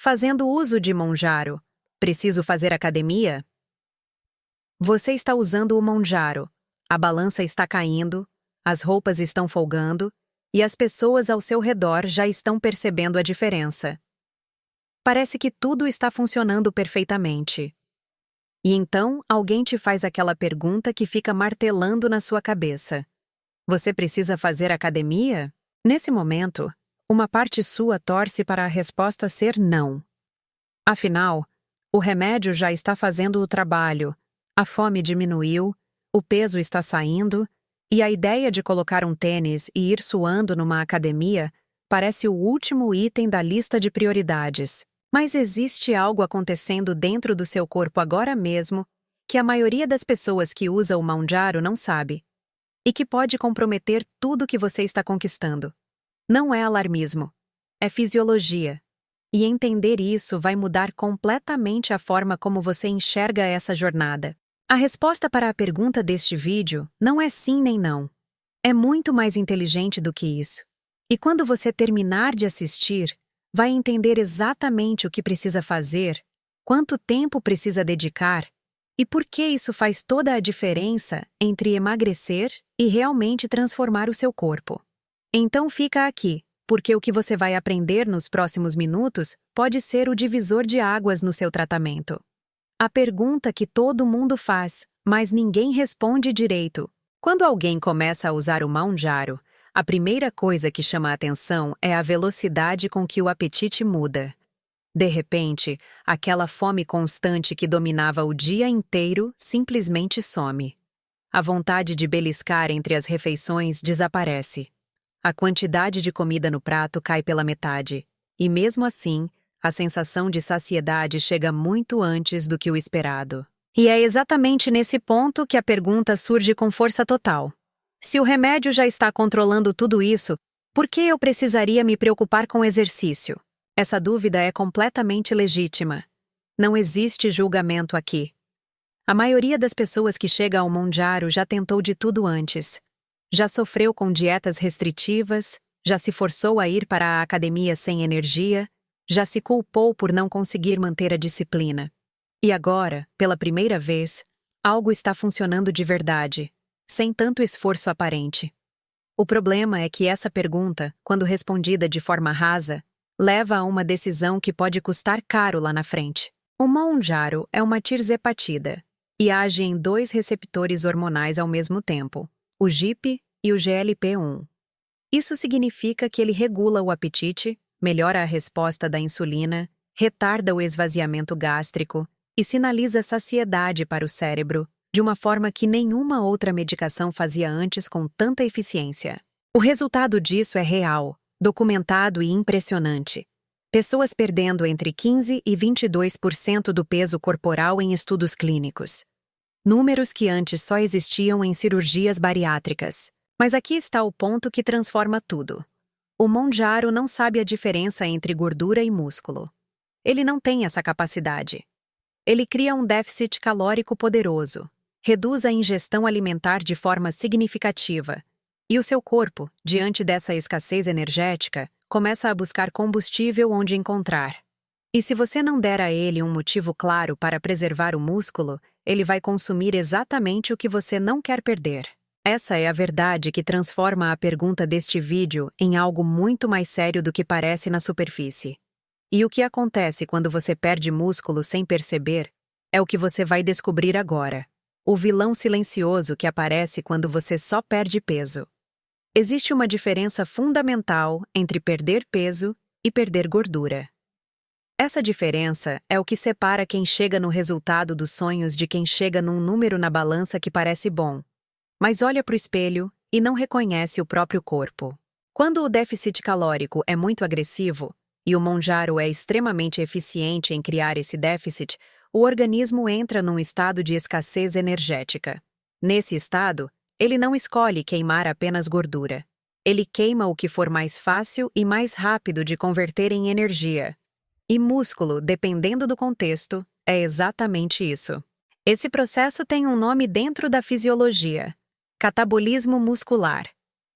Fazendo uso de Monjaro, preciso fazer academia? Você está usando o Monjaro. A balança está caindo, as roupas estão folgando e as pessoas ao seu redor já estão percebendo a diferença. Parece que tudo está funcionando perfeitamente. E então alguém te faz aquela pergunta que fica martelando na sua cabeça. Você precisa fazer academia? Nesse momento, uma parte sua torce para a resposta ser não. Afinal, o remédio já está fazendo o trabalho, a fome diminuiu, o peso está saindo, e a ideia de colocar um tênis e ir suando numa academia parece o último item da lista de prioridades. Mas existe algo acontecendo dentro do seu corpo agora mesmo que a maioria das pessoas que usa o Monjaro não sabe, e que pode comprometer tudo que você está conquistando. Não é alarmismo, é fisiologia. E entender isso vai mudar completamente a forma como você enxerga essa jornada. A resposta para a pergunta deste vídeo não é sim nem não. É muito mais inteligente do que isso. E quando você terminar de assistir, vai entender exatamente o que precisa fazer, quanto tempo precisa dedicar e por que isso faz toda a diferença entre emagrecer e realmente transformar o seu corpo. Então fica aqui, porque o que você vai aprender nos próximos minutos pode ser o divisor de águas no seu tratamento. A pergunta que todo mundo faz, mas ninguém responde direito. Quando alguém começa a usar o Monjaro, a primeira coisa que chama a atenção é a velocidade com que o apetite muda. De repente, aquela fome constante que dominava o dia inteiro simplesmente some. A vontade de beliscar entre as refeições desaparece. A quantidade de comida no prato cai pela metade. E mesmo assim, a sensação de saciedade chega muito antes do que o esperado. E é exatamente nesse ponto que a pergunta surge com força total. Se o remédio já está controlando tudo isso, por que eu precisaria me preocupar com exercício? Essa dúvida é completamente legítima. Não existe julgamento aqui. A maioria das pessoas que chega ao Monjaro já tentou de tudo antes. Já sofreu com dietas restritivas, já se forçou a ir para a academia sem energia, já se culpou por não conseguir manter a disciplina. E agora, pela primeira vez, algo está funcionando de verdade, sem tanto esforço aparente. O problema é que essa pergunta, quando respondida de forma rasa, leva a uma decisão que pode custar caro lá na frente. O Monjaro é uma tirzepatida e age em 2 receptores hormonais ao mesmo tempo, o GIP e o GLP-1. Isso significa que ele regula o apetite, melhora a resposta da insulina, retarda o esvaziamento gástrico e sinaliza saciedade para o cérebro, de uma forma que nenhuma outra medicação fazia antes com tanta eficiência. O resultado disso é real, documentado e impressionante. Pessoas perdendo entre 15% e 22% do peso corporal em estudos clínicos. Números que antes só existiam em cirurgias bariátricas. Mas aqui está o ponto que transforma tudo. O Monjaro não sabe a diferença entre gordura e músculo. Ele não tem essa capacidade. Ele cria um déficit calórico poderoso, reduz a ingestão alimentar de forma significativa, e o seu corpo, diante dessa escassez energética, começa a buscar combustível onde encontrar. E se você não der a ele um motivo claro para preservar o músculo, ele vai consumir exatamente o que você não quer perder. Essa é a verdade que transforma a pergunta deste vídeo em algo muito mais sério do que parece na superfície. E o que acontece quando você perde músculo sem perceber é o que você vai descobrir agora. O vilão silencioso que aparece quando você só perde peso. Existe uma diferença fundamental entre perder peso e perder gordura. Essa diferença é o que separa quem chega no resultado dos sonhos de quem chega num número na balança que parece bom, mas olha para o espelho e não reconhece o próprio corpo. Quando o déficit calórico é muito agressivo, e o Monjaro é extremamente eficiente em criar esse déficit, o organismo entra num estado de escassez energética. Nesse estado, ele não escolhe queimar apenas gordura. Ele queima o que for mais fácil e mais rápido de converter em energia. E músculo, dependendo do contexto, é exatamente isso. Esse processo tem um nome dentro da fisiologia: catabolismo muscular.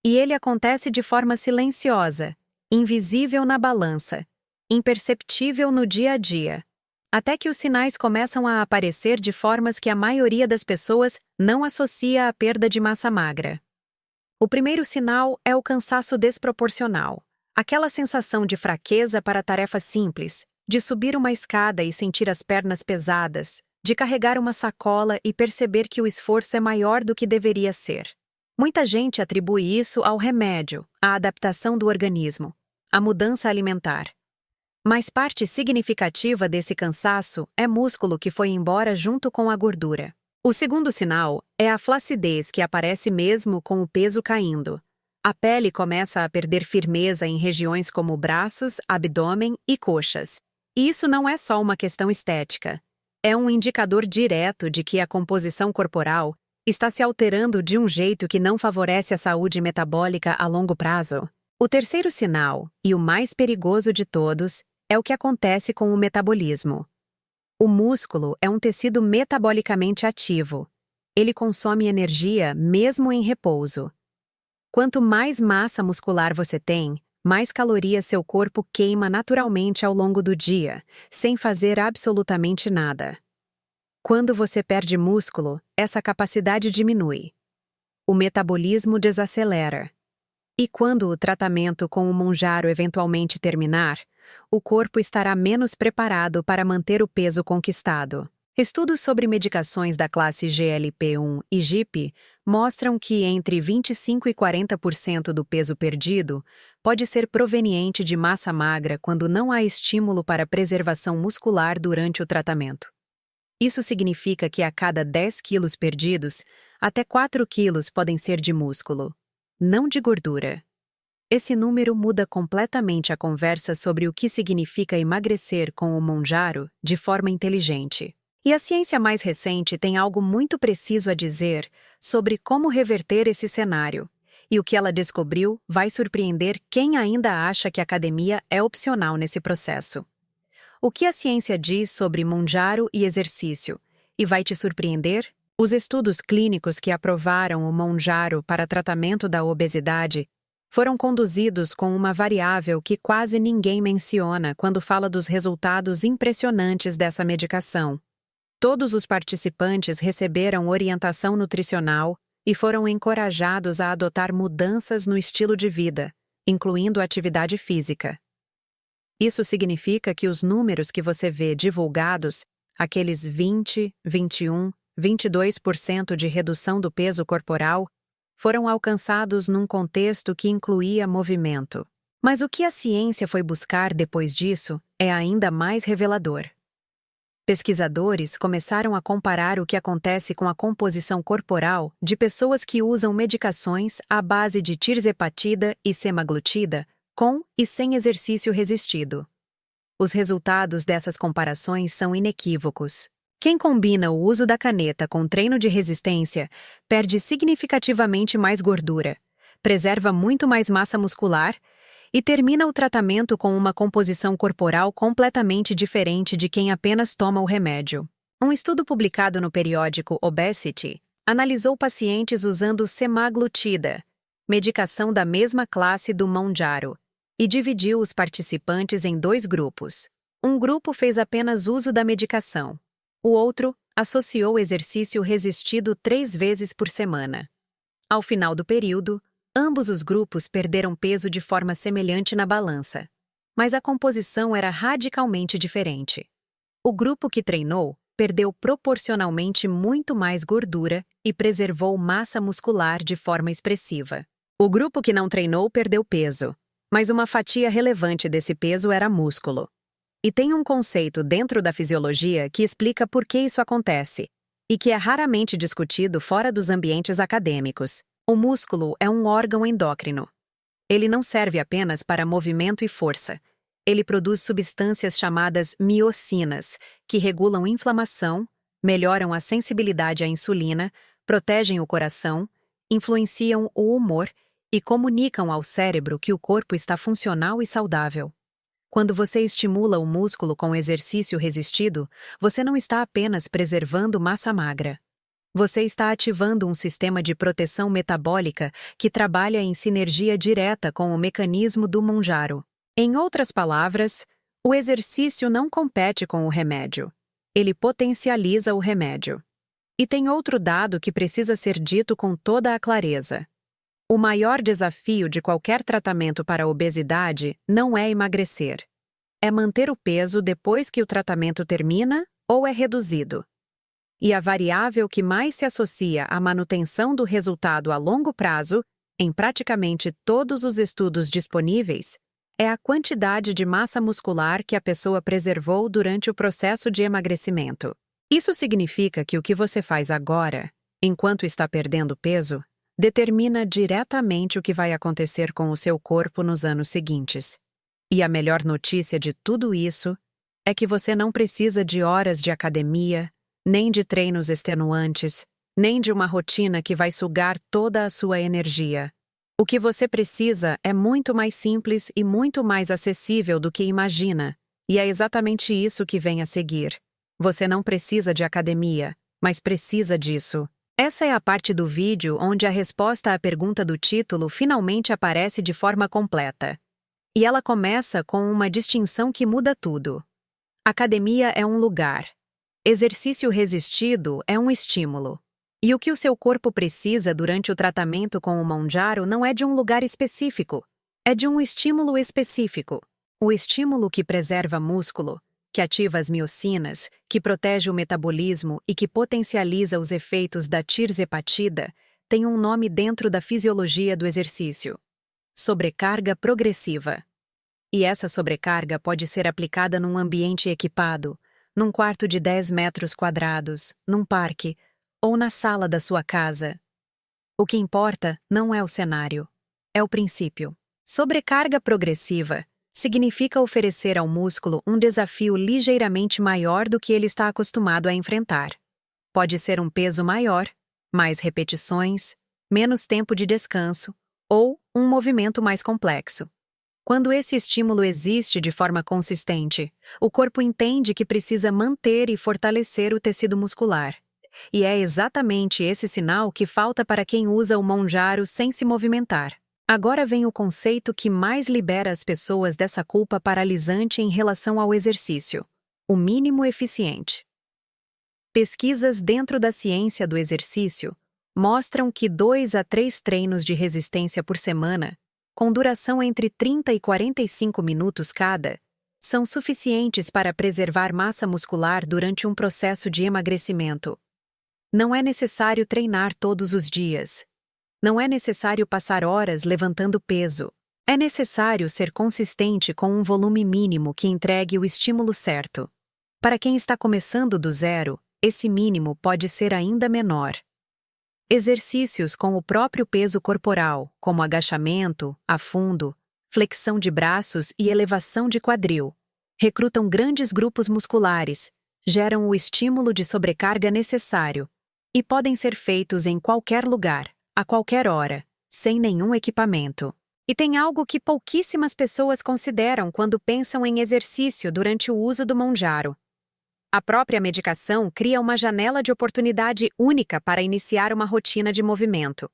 E ele acontece de forma silenciosa, invisível na balança, imperceptível no dia a dia, até que os sinais começam a aparecer de formas que a maioria das pessoas não associa à perda de massa magra. O primeiro sinal é o cansaço desproporcional, aquela sensação de fraqueza para tarefas simples, de subir uma escada e sentir as pernas pesadas, de carregar uma sacola e perceber que o esforço é maior do que deveria ser. Muita gente atribui isso ao remédio, à adaptação do organismo, à mudança alimentar. Mas parte significativa desse cansaço é músculo que foi embora junto com a gordura. O segundo sinal é a flacidez que aparece mesmo com o peso caindo. A pele começa a perder firmeza em regiões como braços, abdômen e coxas. E isso não é só uma questão estética. É um indicador direto de que a composição corporal está se alterando de um jeito que não favorece a saúde metabólica a longo prazo. O terceiro sinal, e o mais perigoso de todos, é o que acontece com o metabolismo. O músculo é um tecido metabolicamente ativo. Ele consome energia mesmo em repouso. Quanto mais massa muscular você tem, mais calorias seu corpo queima naturalmente ao longo do dia, sem fazer absolutamente nada. Quando você perde músculo, essa capacidade diminui. O metabolismo desacelera. E quando o tratamento com o Mounjaro eventualmente terminar, o corpo estará menos preparado para manter o peso conquistado. Estudos sobre medicações da classe GLP-1 e GIP mostram que entre 25% e 40% do peso perdido pode ser proveniente de massa magra quando não há estímulo para preservação muscular durante o tratamento. Isso significa que a cada 10 quilos perdidos, até 4 quilos podem ser de músculo, não de gordura. Esse número muda completamente a conversa sobre o que significa emagrecer com o Mounjaro de forma inteligente. E a ciência mais recente tem algo muito preciso a dizer sobre como reverter esse cenário. E o que ela descobriu vai surpreender quem ainda acha que a academia é opcional nesse processo. O que a ciência diz sobre Mounjaro e exercício? E vai te surpreender? Os estudos clínicos que aprovaram o Mounjaro para tratamento da obesidade foram conduzidos com uma variável que quase ninguém menciona quando fala dos resultados impressionantes dessa medicação. Todos os participantes receberam orientação nutricional e foram encorajados a adotar mudanças no estilo de vida, incluindo atividade física. Isso significa que os números que você vê divulgados, aqueles 20, 21, 22% de redução do peso corporal, foram alcançados num contexto que incluía movimento. Mas o que a ciência foi buscar depois disso é ainda mais revelador. Pesquisadores começaram a comparar o que acontece com a composição corporal de pessoas que usam medicações à base de tirzepatida e semaglutida com e sem exercício resistido. Os resultados dessas comparações são inequívocos. Quem combina o uso da caneta com treino de resistência perde significativamente mais gordura, preserva muito mais massa muscular e termina o tratamento com uma composição corporal completamente diferente de quem apenas toma o remédio. Um estudo publicado no periódico Obesity analisou pacientes usando semaglutida, medicação da mesma classe do Mounjaro, e dividiu os participantes em 2 grupos. Um grupo fez apenas uso da medicação. O outro associou exercício resistido 3 vezes por semana. Ao final do período, ambos os grupos perderam peso de forma semelhante na balança, mas a composição era radicalmente diferente. O grupo que treinou perdeu proporcionalmente muito mais gordura e preservou massa muscular de forma expressiva. O grupo que não treinou perdeu peso, mas uma fatia relevante desse peso era músculo. E tem um conceito dentro da fisiologia que explica por que isso acontece, e que é raramente discutido fora dos ambientes acadêmicos. O músculo é um órgão endócrino. Ele não serve apenas para movimento e força. Ele produz substâncias chamadas miocinas, que regulam inflamação, melhoram a sensibilidade à insulina, protegem o coração, influenciam o humor e comunicam ao cérebro que o corpo está funcional e saudável. Quando você estimula o músculo com exercício resistido, você não está apenas preservando massa magra. Você está ativando um sistema de proteção metabólica que trabalha em sinergia direta com o mecanismo do Mounjaro. Em outras palavras, O exercício não compete com o remédio. Ele potencializa o remédio. E tem outro dado que precisa ser dito com toda a clareza. O maior desafio de qualquer tratamento para a obesidade não é emagrecer. É manter o peso depois que o tratamento termina ou é reduzido. E a variável que mais se associa à manutenção do resultado a longo prazo, em praticamente todos os estudos disponíveis, é a quantidade de massa muscular que a pessoa preservou durante o processo de emagrecimento. Isso significa que o que você faz agora, enquanto está perdendo peso, determina diretamente o que vai acontecer com o seu corpo nos anos seguintes. E a melhor notícia de tudo isso é que você não precisa de horas de academia, nem de treinos extenuantes, nem de uma rotina que vai sugar toda a sua energia. O que você precisa é muito mais simples e muito mais acessível do que imagina, e é exatamente isso que vem a seguir. Você não precisa de academia, mas precisa disso. Essa é a parte do vídeo onde a resposta à pergunta do título finalmente aparece de forma completa. E ela começa com uma distinção que muda tudo. Academia é um lugar. Exercício resistido é um estímulo. E o que o seu corpo precisa durante o tratamento com o Mounjaro não é de um lugar específico, é de um estímulo específico. O estímulo que preserva músculo, que ativa as miocinas, que protege o metabolismo e que potencializa os efeitos da tirzepatida, tem um nome dentro da fisiologia do exercício: sobrecarga progressiva. E essa sobrecarga pode ser aplicada num ambiente equipado, num quarto de 10 metros quadrados, num parque, ou na sala da sua casa. O que importa não é o cenário, é o princípio. Sobrecarga progressiva significa oferecer ao músculo um desafio ligeiramente maior do que ele está acostumado a enfrentar. Pode ser um peso maior, mais repetições, menos tempo de descanso, ou um movimento mais complexo. Quando esse estímulo existe de forma consistente, o corpo entende que precisa manter e fortalecer o tecido muscular. E é exatamente esse sinal que falta para quem usa o Mounjaro sem se movimentar. Agora vem o conceito que mais libera as pessoas dessa culpa paralisante em relação ao exercício: o mínimo eficiente. Pesquisas dentro da ciência do exercício mostram que 2 a 3 treinos de resistência por semana, com duração entre 30 e 45 minutos cada, são suficientes para preservar massa muscular durante um processo de emagrecimento. Não é necessário treinar todos os dias. Não é necessário passar horas levantando peso. É necessário ser consistente com um volume mínimo que entregue o estímulo certo. Para quem está começando do zero, esse mínimo pode ser ainda menor. Exercícios com o próprio peso corporal, como agachamento, afundo, flexão de braços e elevação de quadril, recrutam grandes grupos musculares, geram o estímulo de sobrecarga necessário, e podem ser feitos em qualquer lugar, a qualquer hora, sem nenhum equipamento. E tem algo que pouquíssimas pessoas consideram quando pensam em exercício durante o uso do Mounjaro. A própria medicação cria uma janela de oportunidade única para iniciar uma rotina de movimento.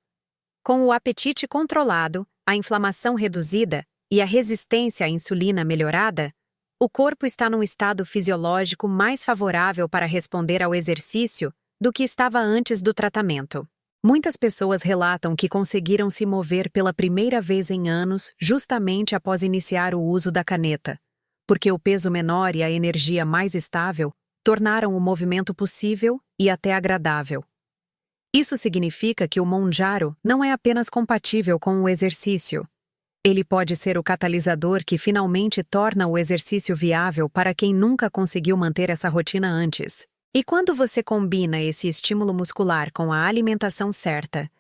Com o apetite controlado, a inflamação reduzida e a resistência à insulina melhorada, o corpo está num estado fisiológico mais favorável para responder ao exercício do que estava antes do tratamento. Muitas pessoas relatam que conseguiram se mover pela primeira vez em anos justamente após iniciar o uso da caneta, porque o peso menor e a energia mais estável tornaram o movimento possível e até agradável. Isso significa que o Mounjaro não é apenas compatível com o exercício. Ele pode ser o catalisador que finalmente torna o exercício viável para quem nunca conseguiu manter essa rotina antes. E quando você combina esse estímulo muscular com a alimentação certa,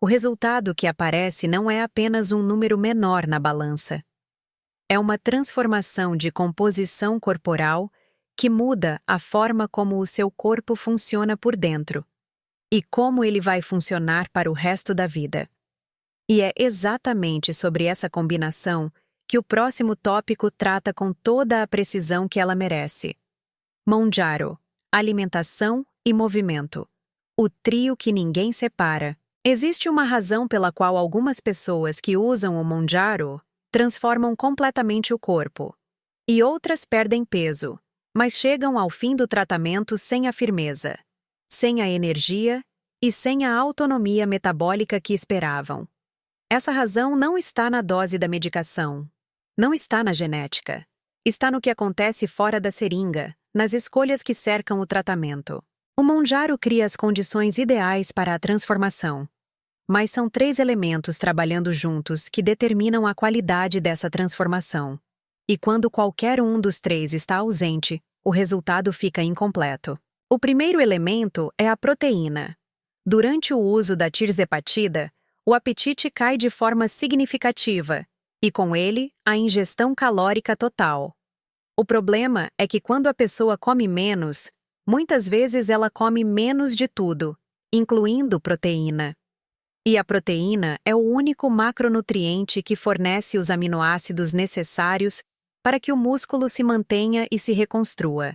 o resultado que aparece não é apenas um número menor na balança. É uma transformação de composição corporal que muda a forma como o seu corpo funciona por dentro e como ele vai funcionar para o resto da vida. E é exatamente sobre essa combinação que o próximo tópico trata com toda a precisão que ela merece. Mounjaro, alimentação e movimento. O trio que ninguém separa. Existe uma razão pela qual algumas pessoas que usam o Mounjaro transformam completamente o corpo. E outras perdem peso, mas chegam ao fim do tratamento sem a firmeza, sem a energia e sem a autonomia metabólica que esperavam. Essa razão não está na dose da medicação, não está na genética. Está no que acontece fora da seringa, nas escolhas que cercam o tratamento. O Mounjaro cria as condições ideais para a transformação. Mas são 3 elementos trabalhando juntos que determinam a qualidade dessa transformação. E quando qualquer um dos 3 está ausente, o resultado fica incompleto. O primeiro elemento é a proteína. Durante o uso da tirzepatida, o apetite cai de forma significativa, e com ele, a ingestão calórica total. O problema é que quando a pessoa come menos, muitas vezes ela come menos de tudo, incluindo proteína. E a proteína é o único macronutriente que fornece os aminoácidos necessários para que o músculo se mantenha e se reconstrua.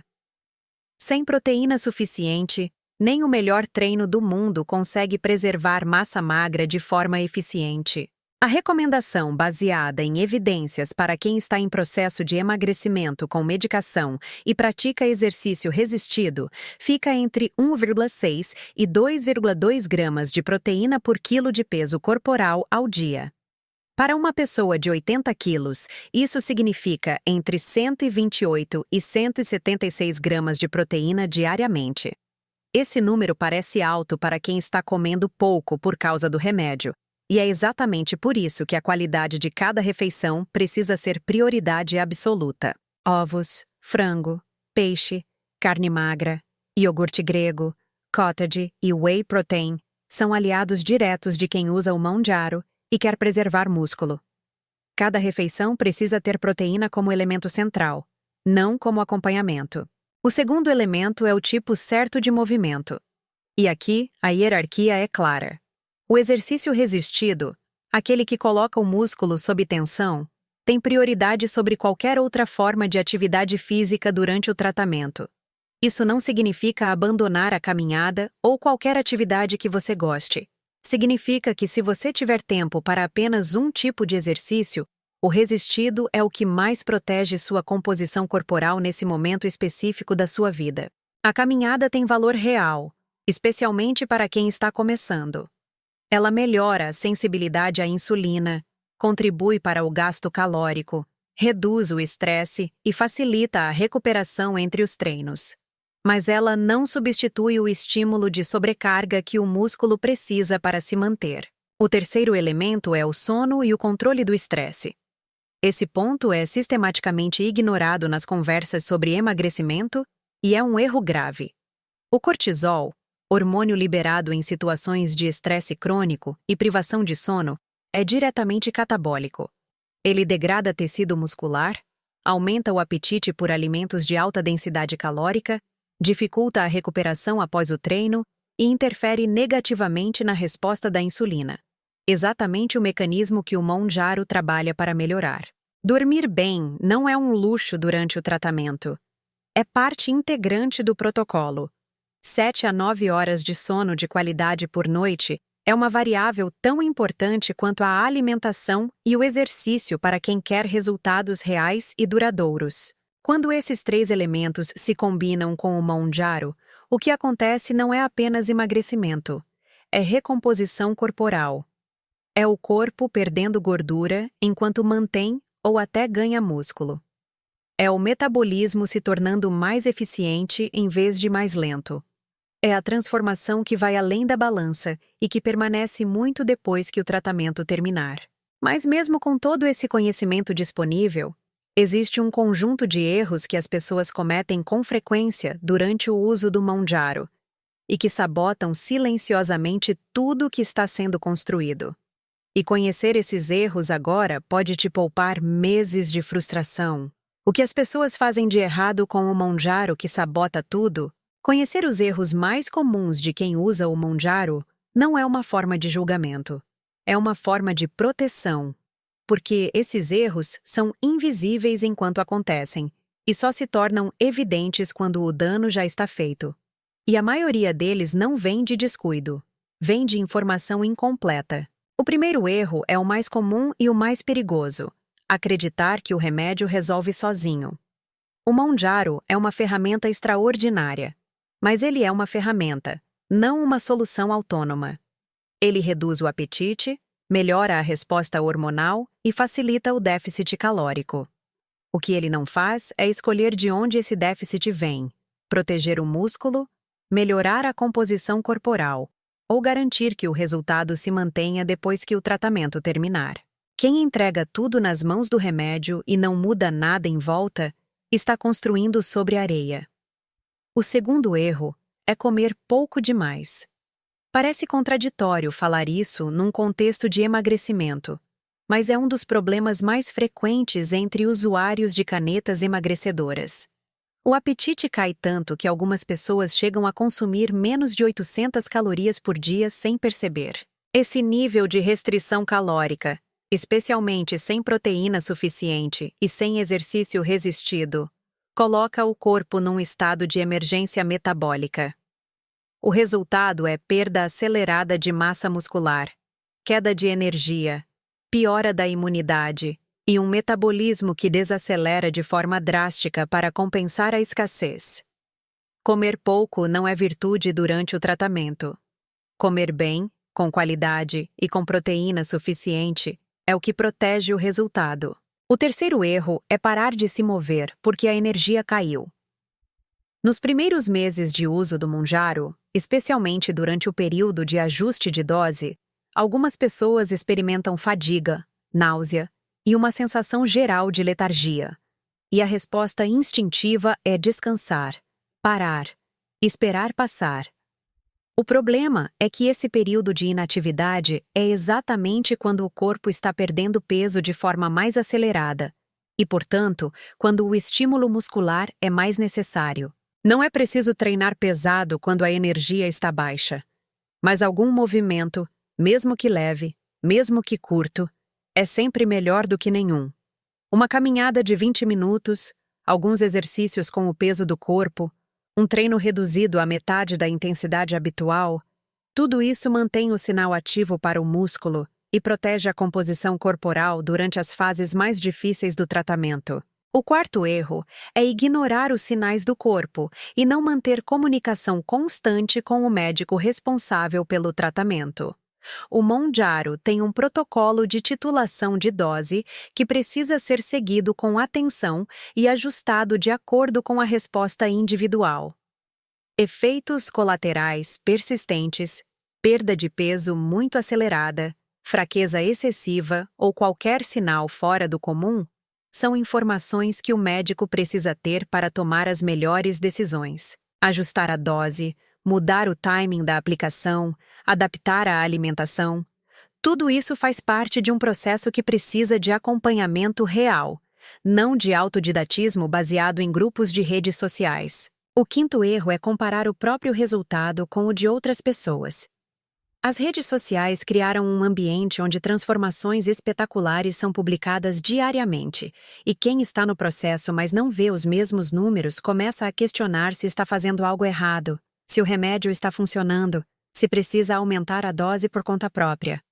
Sem proteína suficiente, nem o melhor treino do mundo consegue preservar massa magra de forma eficiente. A recomendação baseada em evidências para quem está em processo de emagrecimento com medicação e pratica exercício resistido fica entre 1,6 e 2,2 gramas de proteína por quilo de peso corporal ao dia. Para uma pessoa de 80 quilos, isso significa entre 128 e 176 gramas de proteína diariamente. Esse número parece alto para quem está comendo pouco por causa do remédio. E é exatamente por isso que a qualidade de cada refeição precisa ser prioridade absoluta. Ovos, frango, peixe, carne magra, iogurte grego, cottage e whey protein são aliados diretos de quem usa o Mounjaro e quer preservar músculo. Cada refeição precisa ter proteína como elemento central, não como acompanhamento. O segundo elemento é o tipo certo de movimento. E aqui, a hierarquia é clara. O exercício resistido, aquele que coloca o músculo sob tensão, tem prioridade sobre qualquer outra forma de atividade física durante o tratamento. Isso não significa abandonar a caminhada ou qualquer atividade que você goste. Significa que se você tiver tempo para apenas um tipo de exercício, o resistido é o que mais protege sua composição corporal nesse momento específico da sua vida. A caminhada tem valor real, especialmente para quem está começando. Ela melhora a sensibilidade à insulina, contribui para o gasto calórico, reduz o estresse e facilita a recuperação entre os treinos. Mas ela não substitui o estímulo de sobrecarga que o músculo precisa para se manter. O terceiro elemento é o sono e o controle do estresse. Esse ponto é sistematicamente ignorado nas conversas sobre emagrecimento e é um erro grave. O cortisol, hormônio liberado em situações de estresse crônico e privação de sono, é diretamente catabólico. Ele degrada tecido muscular, aumenta o apetite por alimentos de alta densidade calórica, dificulta a recuperação após o treino e interfere negativamente na resposta da insulina. Exatamente o mecanismo que o Mounjaro trabalha para melhorar. Dormir bem não é um luxo durante o tratamento. É parte integrante do protocolo. 7 a 9 horas de sono de qualidade por noite é uma variável tão importante quanto a alimentação e o exercício para quem quer resultados reais e duradouros. Quando esses 3 elementos se combinam com o Mounjaro, o que acontece não é apenas emagrecimento, é recomposição corporal. É o corpo perdendo gordura enquanto mantém ou até ganha músculo. É o metabolismo se tornando mais eficiente em vez de mais lento. É a transformação que vai além da balança e que permanece muito depois que o tratamento terminar. Mas mesmo com todo esse conhecimento disponível, existe um conjunto de erros que as pessoas cometem com frequência durante o uso do Mounjaro e que sabotam silenciosamente tudo o que está sendo construído. E conhecer esses erros agora pode te poupar meses de frustração. O que as pessoas fazem de errado com o Mounjaro que sabota tudo? Conhecer os erros mais comuns de quem usa o Mounjaro não é uma forma de julgamento. É uma forma de proteção, porque esses erros são invisíveis enquanto acontecem e só se tornam evidentes quando o dano já está feito. E a maioria deles não vem de descuido, vem de informação incompleta. O primeiro erro é o mais comum e o mais perigoso: acreditar que o remédio resolve sozinho. O Monjaro é uma ferramenta extraordinária, mas ele é uma ferramenta, não uma solução autônoma. Ele reduz o apetite, melhora a resposta hormonal e facilita o déficit calórico. O que ele não faz é escolher de onde esse déficit vem, proteger o músculo, melhorar a composição corporal ou garantir que o resultado se mantenha depois que o tratamento terminar. Quem entrega tudo nas mãos do remédio e não muda nada em volta, está construindo sobre areia. O segundo erro é comer pouco demais. Parece contraditório falar isso num contexto de emagrecimento, mas é um dos problemas mais frequentes entre usuários de canetas emagrecedoras. O apetite cai tanto que algumas pessoas chegam a consumir menos de 800 calorias por dia sem perceber. Esse nível de restrição calórica, especialmente sem proteína suficiente e sem exercício resistido, coloca o corpo num estado de emergência metabólica. O resultado é perda acelerada de massa muscular, queda de energia, piora da imunidade e um metabolismo que desacelera de forma drástica para compensar a escassez. Comer pouco não é virtude durante o tratamento. Comer bem, com qualidade e com proteína suficiente é o que protege o resultado. O terceiro erro é parar de se mover porque a energia caiu. Nos primeiros meses de uso do Monjaro, especialmente durante o período de ajuste de dose, algumas pessoas experimentam fadiga, náusea e uma sensação geral de letargia. E a resposta instintiva é descansar, parar, esperar passar. O problema é que esse período de inatividade é exatamente quando o corpo está perdendo peso de forma mais acelerada e, portanto, quando o estímulo muscular é mais necessário. Não é preciso treinar pesado quando a energia está baixa, mas algum movimento, mesmo que leve, mesmo que curto, é sempre melhor do que nenhum. Uma caminhada de 20 minutos, alguns exercícios com o peso do corpo, um treino reduzido à metade da intensidade habitual, tudo isso mantém o sinal ativo para o músculo e protege a composição corporal durante as fases mais difíceis do tratamento. O quarto erro é ignorar os sinais do corpo e não manter comunicação constante com o médico responsável pelo tratamento. O Monjaro tem um protocolo de titulação de dose que precisa ser seguido com atenção e ajustado de acordo com a resposta individual. Efeitos colaterais persistentes, perda de peso muito acelerada, fraqueza excessiva ou qualquer sinal fora do comum são informações que o médico precisa ter para tomar as melhores decisões. Ajustar a dose, mudar o timing da aplicação, adaptar a alimentação. Tudo isso faz parte de um processo que precisa de acompanhamento real, não de autodidatismo baseado em grupos de redes sociais. O quinto erro é comparar o próprio resultado com o de outras pessoas. As redes sociais criaram um ambiente onde transformações espetaculares são publicadas diariamente, e quem está no processo mas não vê os mesmos números começa a questionar se está fazendo algo errado, se o remédio está funcionando, se precisa aumentar a dose por conta própria.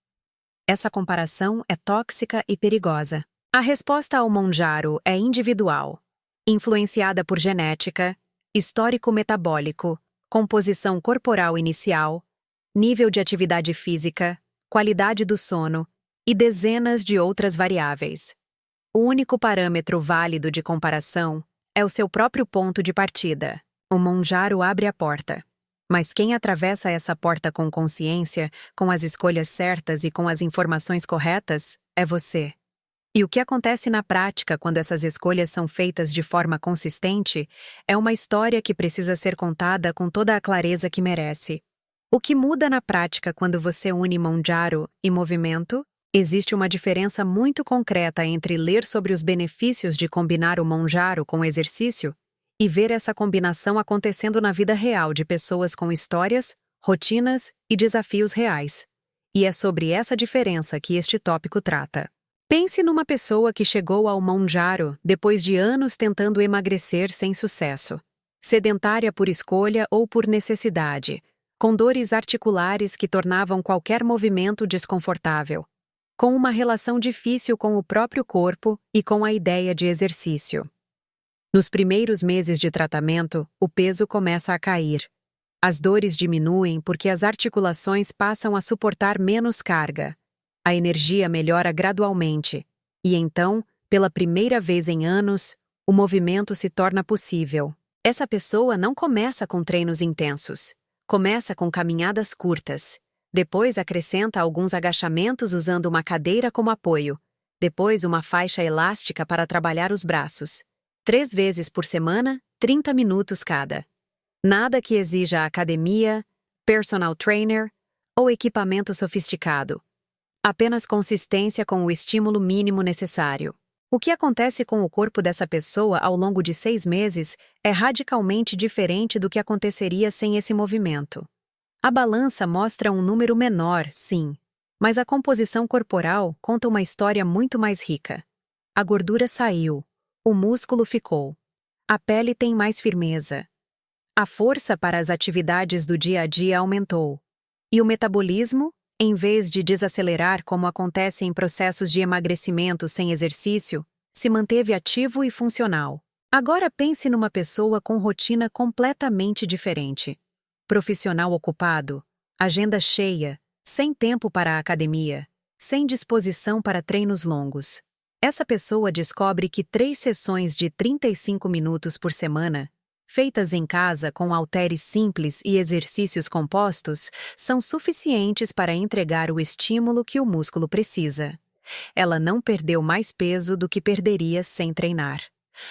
Essa comparação é tóxica e perigosa. A resposta ao Monjaro é individual, influenciada por genética, histórico metabólico, composição corporal inicial, nível de atividade física, qualidade do sono e dezenas de outras variáveis. O único parâmetro válido de comparação é o seu próprio ponto de partida. O Monjaro abre a porta. Mas quem atravessa essa porta com consciência, com as escolhas certas e com as informações corretas, é você. E o que acontece na prática quando essas escolhas são feitas de forma consistente é uma história que precisa ser contada com toda a clareza que merece. O que muda na prática quando você une Monjaro e movimento? Existe uma diferença muito concreta entre ler sobre os benefícios de combinar o Monjaro com o exercício e ver essa combinação acontecendo na vida real de pessoas com histórias, rotinas e desafios reais. E é sobre essa diferença que este tópico trata. Pense numa pessoa que chegou ao Monjaro depois de anos tentando emagrecer sem sucesso. Sedentária por escolha ou por necessidade, com dores articulares que tornavam qualquer movimento desconfortável. com uma relação difícil com o próprio corpo e com a ideia de exercício. Nos primeiros meses de tratamento, o peso começa a cair. As dores diminuem porque as articulações passam a suportar menos carga. A energia melhora gradualmente, e então, pela primeira vez em anos, o movimento se torna possível. Essa pessoa não começa com treinos intensos. Começa com caminhadas curtas. Depois acrescenta alguns agachamentos usando uma cadeira como apoio. Depois uma faixa elástica para trabalhar os braços. 3 vezes por semana, 30 minutos cada. Nada que exija academia, personal trainer ou equipamento sofisticado. Apenas consistência com o estímulo mínimo necessário. O que acontece com o corpo dessa pessoa ao longo de 6 meses é radicalmente diferente do que aconteceria sem esse movimento. A balança mostra um número menor, sim, mas a composição corporal conta uma história muito mais rica. A gordura saiu, o músculo ficou, a pele tem mais firmeza. A força para as atividades do dia a dia aumentou. E o metabolismo, em vez de desacelerar como acontece em processos de emagrecimento sem exercício, se manteve ativo e funcional. Agora pense numa pessoa com rotina completamente diferente. Profissional ocupado, agenda cheia, sem tempo para a academia, sem disposição para treinos longos. Essa pessoa descobre que 3 sessões de 35 minutos por semana, feitas em casa com halteres simples e exercícios compostos, são suficientes para entregar o estímulo que o músculo precisa. Ela não perdeu mais peso do que perderia sem treinar.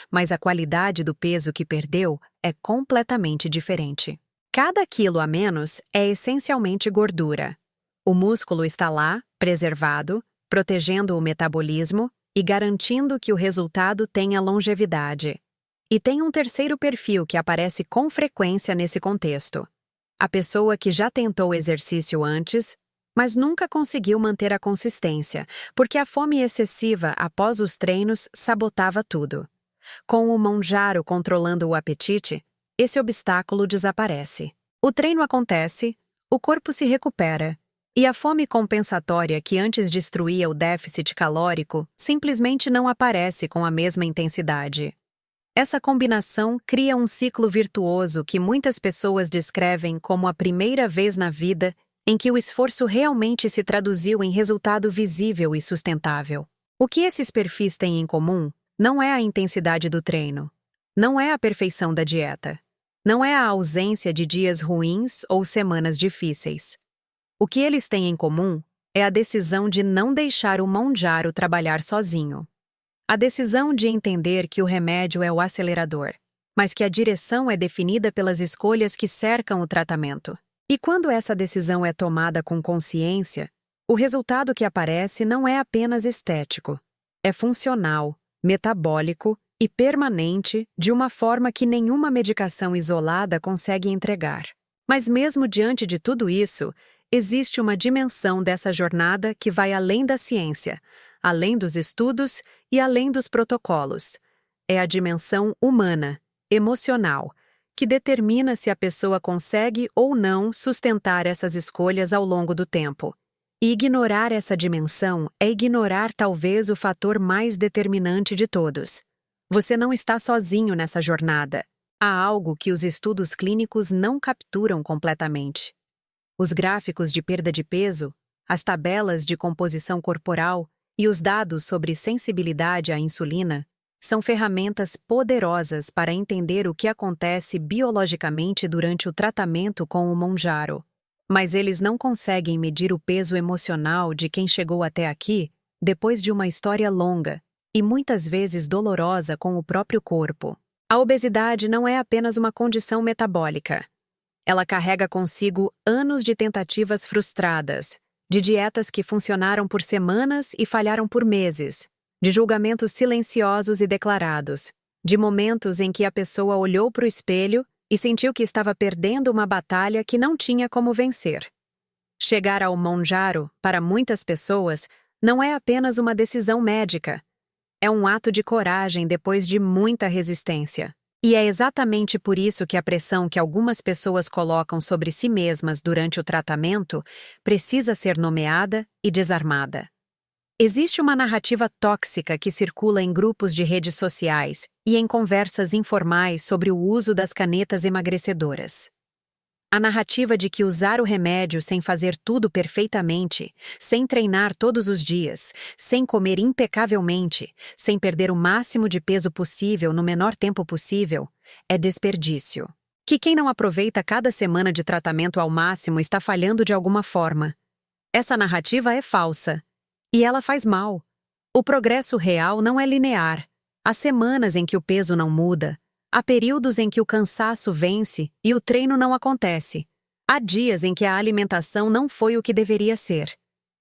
Mas a qualidade do peso que perdeu é completamente diferente. Cada quilo a menos é essencialmente gordura. O músculo está lá, preservado, protegendo o metabolismo e garantindo que o resultado tenha longevidade. E tem um terceiro perfil que aparece com frequência nesse contexto. A pessoa que já tentou exercício antes, mas nunca conseguiu manter a consistência, porque a fome excessiva após os treinos sabotava tudo. Com o Mounjaro controlando o apetite, esse obstáculo desaparece. O treino acontece, o corpo se recupera, e a fome compensatória que antes destruía o déficit calórico simplesmente não aparece com a mesma intensidade. Essa combinação cria um ciclo virtuoso que muitas pessoas descrevem como a primeira vez na vida em que o esforço realmente se traduziu em resultado visível e sustentável. O que esses perfis têm em comum não é a intensidade do treino, não é a perfeição da dieta, não é a ausência de dias ruins ou semanas difíceis. O que eles têm em comum é a decisão de não deixar o Mounjaro trabalhar sozinho. A decisão de entender que o remédio é o acelerador, mas que a direção é definida pelas escolhas que cercam o tratamento. E quando essa decisão é tomada com consciência, o resultado que aparece não é apenas estético, é funcional, metabólico e permanente de uma forma que nenhuma medicação isolada consegue entregar. Mas mesmo diante de tudo isso, existe uma dimensão dessa jornada que vai além da ciência, além dos estudos e além dos protocolos. É a dimensão humana, emocional, que determina se a pessoa consegue ou não sustentar essas escolhas ao longo do tempo. E ignorar essa dimensão é ignorar talvez o fator mais determinante de todos. Você não está sozinho nessa jornada. Há algo que os estudos clínicos não capturam completamente. Os gráficos de perda de peso, as tabelas de composição corporal e os dados sobre sensibilidade à insulina são ferramentas poderosas para entender o que acontece biologicamente durante o tratamento com o Mounjaro. Mas eles não conseguem medir o peso emocional de quem chegou até aqui depois de uma história longa e muitas vezes dolorosa com o próprio corpo. A obesidade não é apenas uma condição metabólica. Ela carrega consigo anos de tentativas frustradas, de dietas que funcionaram por semanas e falharam por meses, de julgamentos silenciosos e declarados, de momentos em que a pessoa olhou para o espelho e sentiu que estava perdendo uma batalha que não tinha como vencer. Chegar ao Mounjaro, para muitas pessoas, não é apenas uma decisão médica. É um ato de coragem depois de muita resistência. E é exatamente por isso que a pressão que algumas pessoas colocam sobre si mesmas durante o tratamento precisa ser nomeada e desarmada. Existe uma narrativa tóxica que circula em grupos de redes sociais e em conversas informais sobre o uso das canetas emagrecedoras. A narrativa de que usar o remédio sem fazer tudo perfeitamente, sem treinar todos os dias, sem comer impecavelmente, sem perder o máximo de peso possível no menor tempo possível, é desperdício. Que quem não aproveita cada semana de tratamento ao máximo está falhando de alguma forma. Essa narrativa é falsa. E ela faz mal. O progresso real não é linear. Há semanas em que o peso não muda. Há períodos em que o cansaço vence e o treino não acontece. Há dias em que a alimentação não foi o que deveria ser.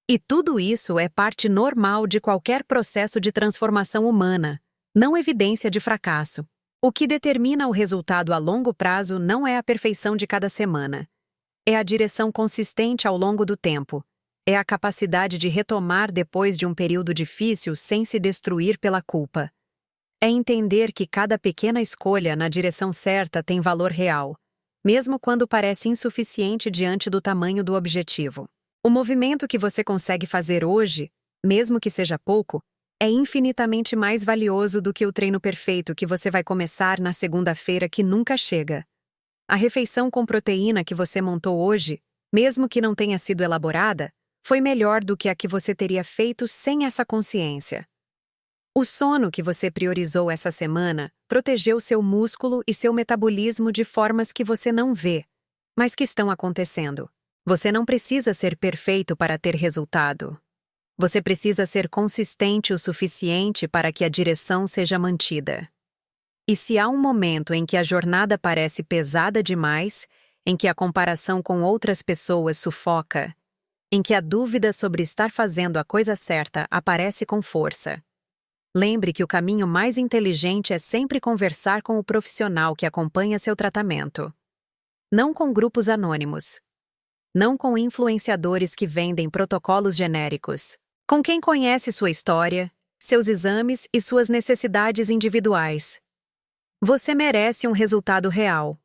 E tudo isso é parte normal de qualquer processo de transformação humana, não evidência de fracasso. O que determina o resultado a longo prazo não é a perfeição de cada semana. É a direção consistente ao longo do tempo. É a capacidade de retomar depois de um período difícil sem se destruir pela culpa. É entender que cada pequena escolha na direção certa tem valor real, mesmo quando parece insuficiente diante do tamanho do objetivo. O movimento que você consegue fazer hoje, mesmo que seja pouco, é infinitamente mais valioso do que o treino perfeito que você vai começar na segunda-feira que nunca chega. A refeição com proteína que você montou hoje, mesmo que não tenha sido elaborada, foi melhor do que a que você teria feito sem essa consciência. O sono que você priorizou essa semana protegeu seu músculo e seu metabolismo de formas que você não vê, mas que estão acontecendo. Você não precisa ser perfeito para ter resultado. Você precisa ser consistente o suficiente para que a direção seja mantida. E se há um momento em que a jornada parece pesada demais, em que a comparação com outras pessoas sufoca, em que a dúvida sobre estar fazendo a coisa certa aparece com força, lembre que o caminho mais inteligente é sempre conversar com o profissional que acompanha seu tratamento. Não com grupos anônimos. Não com influenciadores que vendem protocolos genéricos. Com quem conhece sua história, seus exames e suas necessidades individuais. Você merece um resultado real.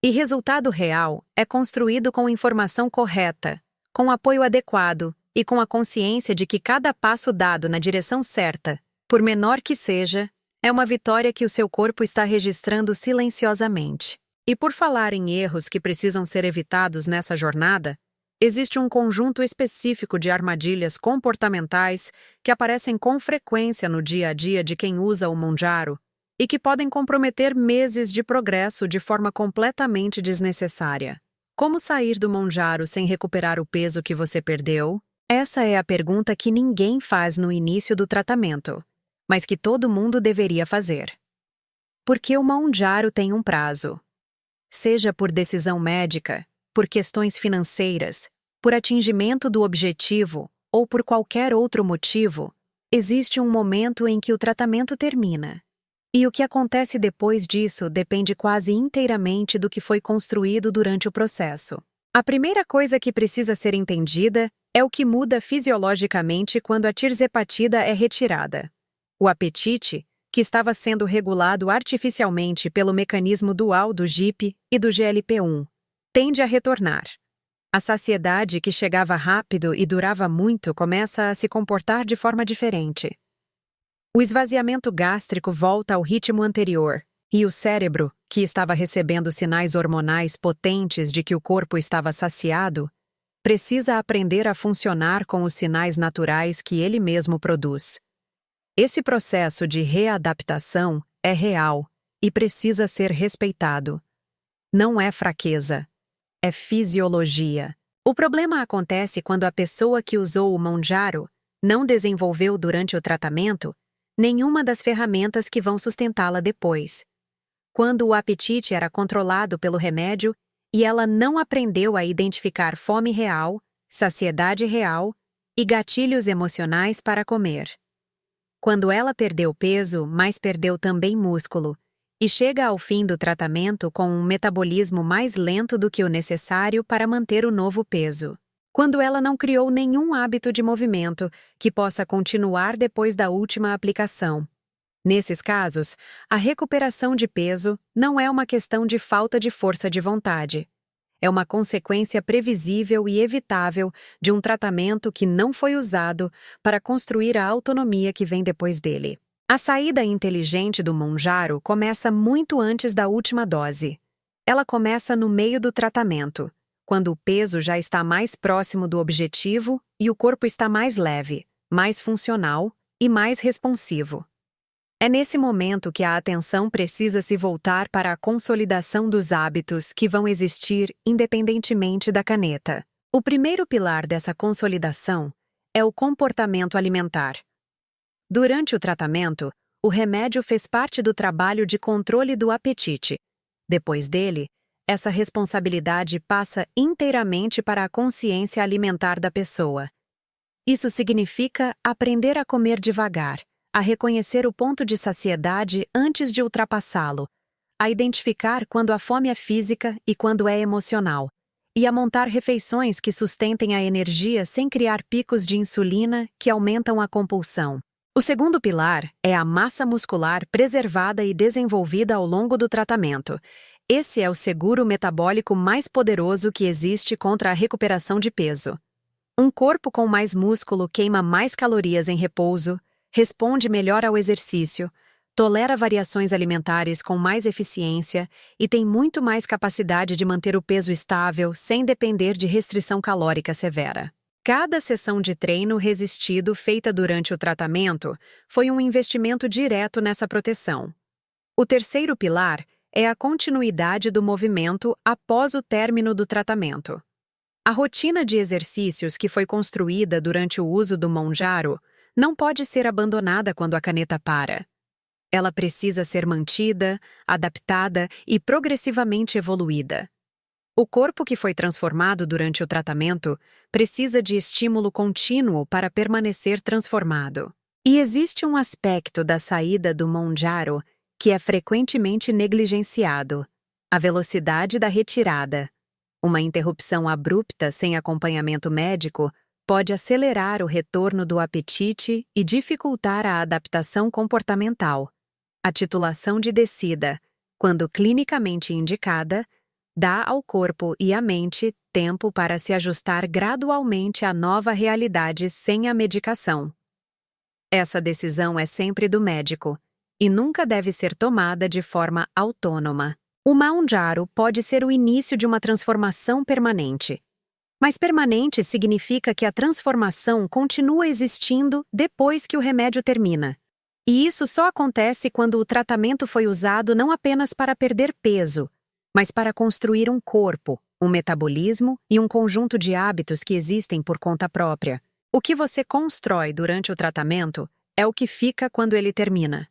E resultado real é construído com informação correta, com apoio adequado e com a consciência de que cada passo dado na direção certa, por menor que seja, é uma vitória que o seu corpo está registrando silenciosamente. E por falar em erros que precisam ser evitados nessa jornada, existe um conjunto específico de armadilhas comportamentais que aparecem com frequência no dia a dia de quem usa o Mounjaro e que podem comprometer meses de progresso de forma completamente desnecessária. Como sair do Mounjaro sem recuperar o peso que você perdeu? Essa é a pergunta que ninguém faz no início do tratamento, mas que todo mundo deveria fazer. Porque o Mounjaro tem um prazo. Seja por decisão médica, por questões financeiras, por atingimento do objetivo ou por qualquer outro motivo, existe um momento em que o tratamento termina. E o que acontece depois disso depende quase inteiramente do que foi construído durante o processo. A primeira coisa que precisa ser entendida é o que muda fisiologicamente quando a tirzepatida é retirada. O apetite, que estava sendo regulado artificialmente pelo mecanismo dual do GIP e do GLP-1, tende a retornar. A saciedade, que chegava rápido e durava muito, começa a se comportar de forma diferente. O esvaziamento gástrico volta ao ritmo anterior, e o cérebro, que estava recebendo sinais hormonais potentes de que o corpo estava saciado, precisa aprender a funcionar com os sinais naturais que ele mesmo produz. Esse processo de readaptação é real e precisa ser respeitado. Não é fraqueza, é fisiologia. O problema acontece quando a pessoa que usou o Mounjaro não desenvolveu durante o tratamento nenhuma das ferramentas que vão sustentá-la depois. Quando o apetite era controlado pelo remédio e ela não aprendeu a identificar fome real, saciedade real e gatilhos emocionais para comer. Quando ela perdeu peso, mas perdeu também músculo, e chega ao fim do tratamento com um metabolismo mais lento do que o necessário para manter o novo peso. Quando ela não criou nenhum hábito de movimento que possa continuar depois da última aplicação. Nesses casos, a recuperação de peso não é uma questão de falta de força de vontade. é uma consequência previsível e evitável de um tratamento que não foi usado para construir a autonomia que vem depois dele. A saída inteligente do Mounjaro começa muito antes da última dose. Ela começa no meio do tratamento, quando o peso já está mais próximo do objetivo e o corpo está mais leve, mais funcional e mais responsivo. É nesse momento que a atenção precisa se voltar para a consolidação dos hábitos que vão existir independentemente da caneta. O primeiro pilar dessa consolidação é o comportamento alimentar. Durante o tratamento, o remédio fez parte do trabalho de controle do apetite. Depois dele, essa responsabilidade passa inteiramente para a consciência alimentar da pessoa. Isso significa aprender a comer devagar, a reconhecer o ponto de saciedade antes de ultrapassá-lo, a identificar quando a fome é física e quando é emocional, e a montar refeições que sustentem a energia sem criar picos de insulina que aumentam a compulsão. O segundo pilar é a massa muscular preservada e desenvolvida ao longo do tratamento. Esse é o seguro metabólico mais poderoso que existe contra a recuperação de peso. Um corpo com mais músculo queima mais calorias em repouso, responde melhor ao exercício, tolera variações alimentares com mais eficiência e tem muito mais capacidade de manter o peso estável sem depender de restrição calórica severa. Cada sessão de treino resistido feita durante o tratamento foi um investimento direto nessa proteção. O terceiro pilar é a continuidade do movimento após o término do tratamento. A rotina de exercícios que foi construída durante o uso do Mounjaro não pode ser abandonada quando a caneta para. Ela precisa ser mantida, adaptada e progressivamente evoluída. O corpo que foi transformado durante o tratamento precisa de estímulo contínuo para permanecer transformado. E existe um aspecto da saída do Mounjaro que é frequentemente negligenciado: a velocidade da retirada. Uma interrupção abrupta sem acompanhamento médico pode acelerar o retorno do apetite e dificultar a adaptação comportamental. A titulação de descida, quando clinicamente indicada, dá ao corpo e à mente tempo para se ajustar gradualmente à nova realidade sem a medicação. Essa decisão é sempre do médico e nunca deve ser tomada de forma autônoma. O Mounjaro pode ser o início de uma transformação permanente. Mas permanente significa que a transformação continua existindo depois que o remédio termina. E isso só acontece quando o tratamento foi usado não apenas para perder peso, mas para construir um corpo, um metabolismo e um conjunto de hábitos que existem por conta própria. O que você constrói durante o tratamento é o que fica quando ele termina.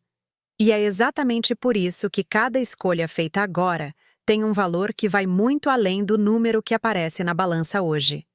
E é exatamente por isso que cada escolha feita agora tem um valor que vai muito além do número que aparece na balança hoje.